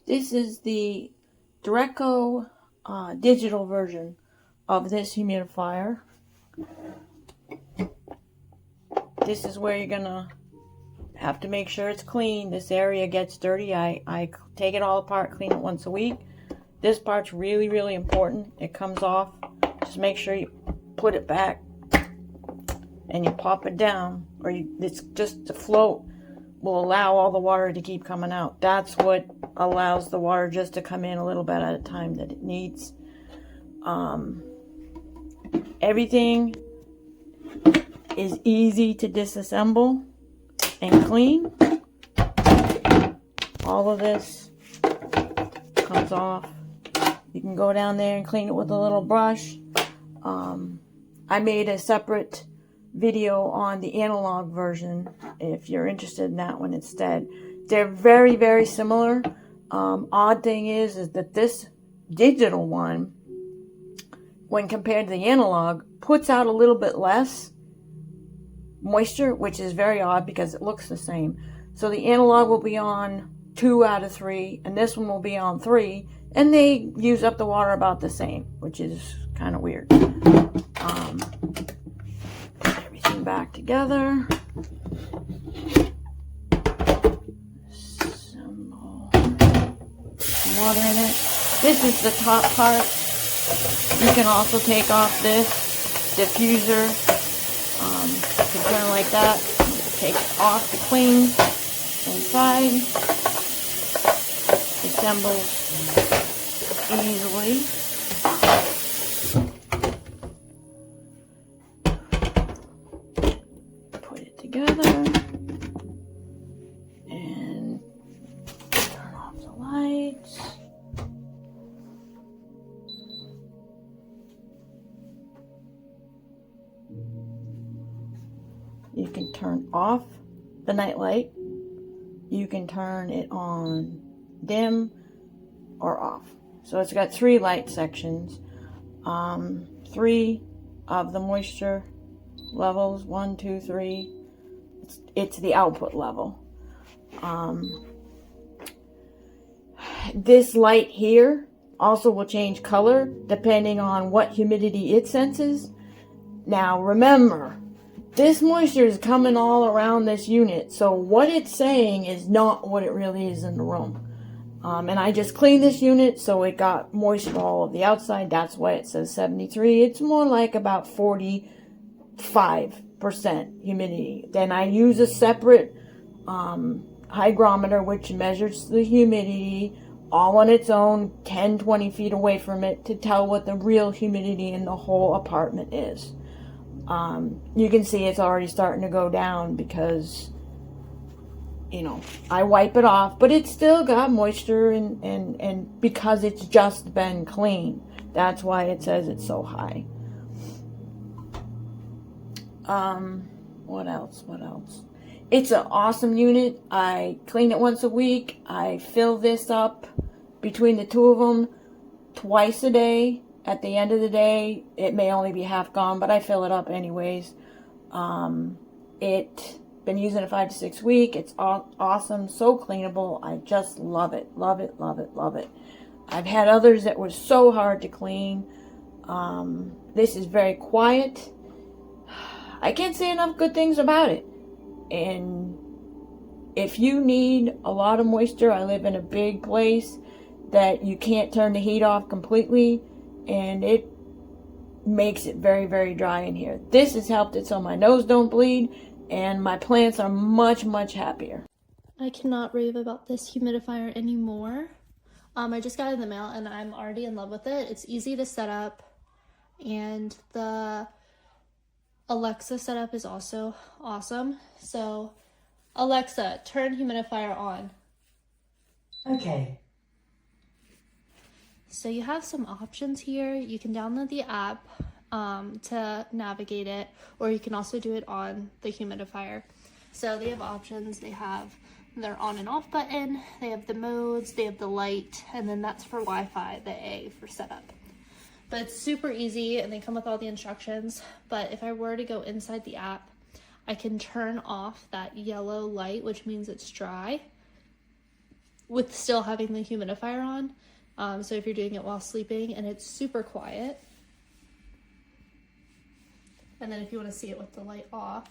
This is the Dreo digital version of this humidifier. This is where you're gonna have to make sure it's clean. This area gets dirty. I take it all apart, clean it once a week. This part's really, really important. It comes off. Just make sure you put it back and you pop it down, or it's just to float will allow all the water to keep coming out. That's what allows the water just to come in a little bit at a time that it needs. Everything is easy to disassemble and clean. All of this comes off. You can go down there and clean it with a little brush. I made a separate video on the analog version if you're interested in that one instead. They're very, very similar. Odd thing is that this digital one, when compared to the analog, puts out a little bit less moisture, which is very odd because it looks the same. So the analog will be on 2 out of 3 and this one will be on 3, and they use up the water about the same, which is kind of weird. Put everything back together. Assemble. Some water in it. This is the top part. You can also take off this diffuser. You can turn it like that. Take it off to clean inside. Assembles easily. Put it together and turn off the lights. You can turn off the nightlight. You can turn it on dim or off. So it's got 3 light sections. 3 of the moisture levels, 1, 2, 3. It's the output level. This light here also will change color depending on what humidity it senses. Now remember, this moisture is coming all around this unit, so what it's saying is not what it really is in the room. And I just cleaned this unit, so it got moisture all over the outside. That's why it says 73. It's more like about 45% humidity. Then I use a separate hygrometer, which measures the humidity all on its own, 10-20 feet away from it, to tell what the real humidity in the whole apartment is. You can see it's already starting to go down because, you know, I wipe it off, but it's still got moisture and because it's just been cleaned. That's why it says it's so high. What else? It's an awesome unit. I clean it once a week. I fill this up between the two of them twice a day. At the end of the day, it may only be half gone, but I fill it up anyways. Been using it 5 to 6 weeks. It's awesome, so cleanable. I just love it. Love it. I've had others that were so hard to clean. This is very quiet. I can't say enough good things about it. And if you need a lot of moisture, I live in a big place that you can't turn the heat off completely, and it makes it very, very dry in here. This has helped it so my nose don't bleed, and my plants are much, much happier. I cannot rave about this humidifier anymore. I just got it in the mail and I'm already in love with it. It's easy to set up, and the Alexa setup is also awesome. So, Alexa, turn humidifier on. Okay. So you have some options here. You can download the app to navigate it, or you can also do it on the humidifier. So they have options. They have their on and off button, they have the modes, they have the light, and then that's for Wi-Fi, the A for setup. But it's super easy, and they come with all the instructions. But if I were to go inside the app, I can turn off that yellow light, which means it's dry. with still having the humidifier on. So if you're doing it while sleeping, and it's super quiet. And then if you want to see it with the light off,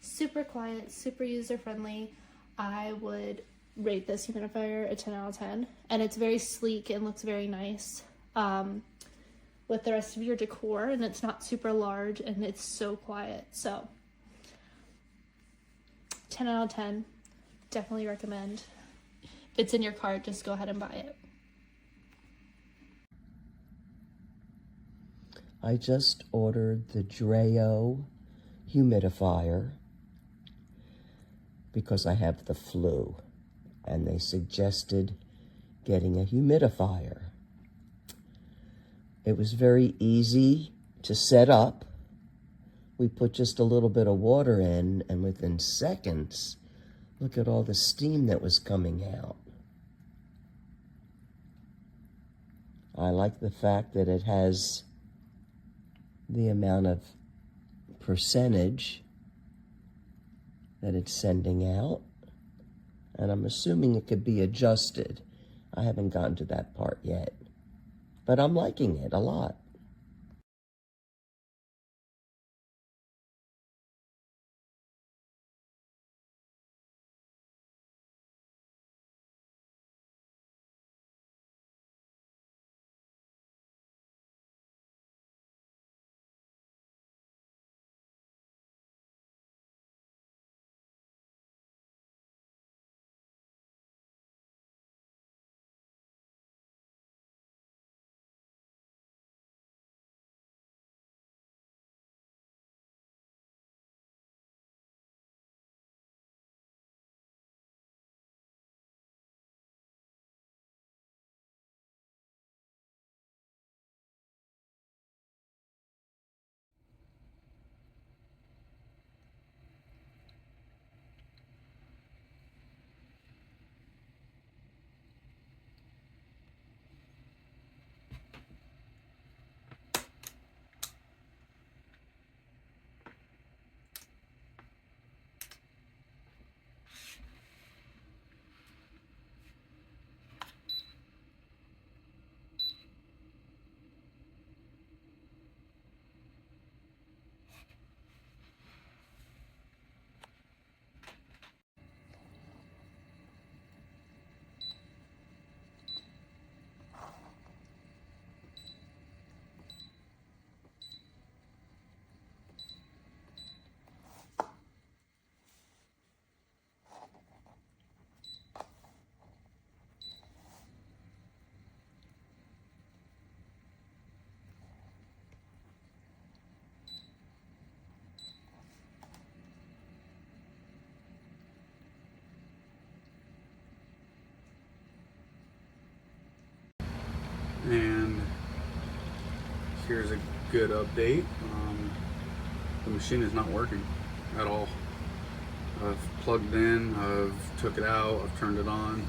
super quiet, super user friendly. I would rate this humidifier a 10 out of 10, and it's very sleek and looks very nice with the rest of your decor, and it's not super large and it's so quiet. So 10 out of 10, definitely recommend. If it's in your cart, just go ahead and buy it. I just ordered the Dreo humidifier because I have the flu, and they suggested getting a humidifier. It was very easy to set up. We put just a little bit of water in, and within seconds, look at all the steam that was coming out. I like the fact that it has the amount of percentage that it's sending out, and I'm assuming it could be adjusted. I haven't gotten to that part yet, but I'm liking it a lot. And here's a good update. The machine is not working at all. I've plugged in, I've took it out, I've turned it on.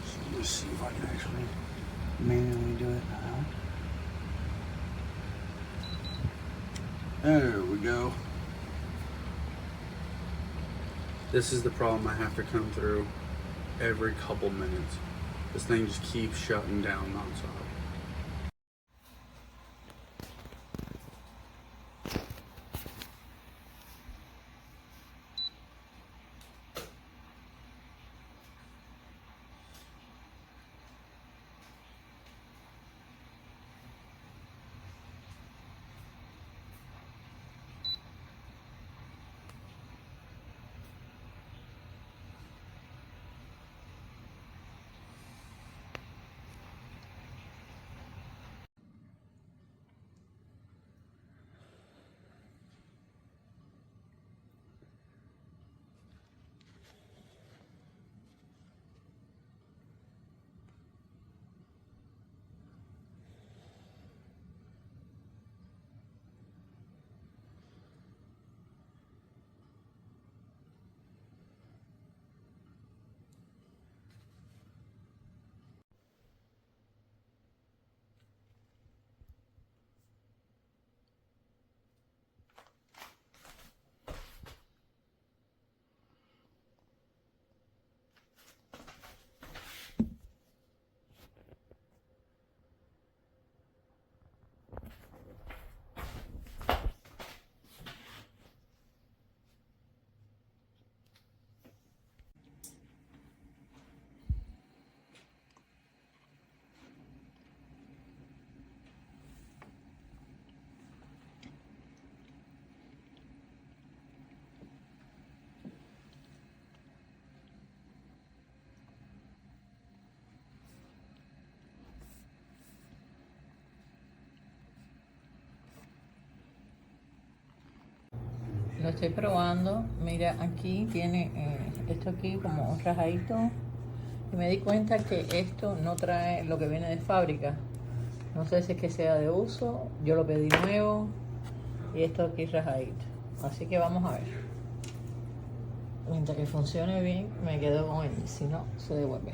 So let's see if I can actually manually do it now. There we go. This is the problem I have to come through every couple minutes. This thing just keeps shutting down nonstop. estoy probando. Mira, aquí tiene esto aquí como un rajadito. Y me di cuenta que esto no trae lo que viene de fábrica. No sé si es que sea de uso. Yo lo pedí nuevo. Y esto aquí rajadito. Así que vamos a ver. Mientras que funcione bien, me quedo con él. Si no, se devuelve.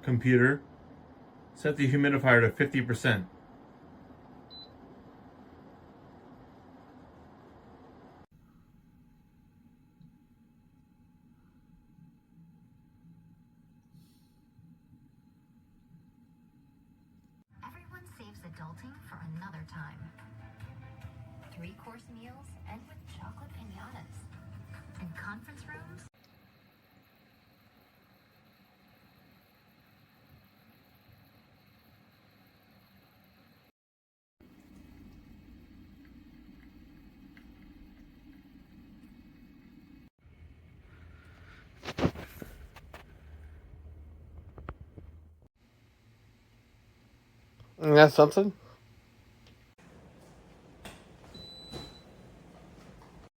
Computer, set the humidifier to 50%. Everyone saves adulting for another time. 3-course meals end with chocolate piñatas. And conference rooms. That's something.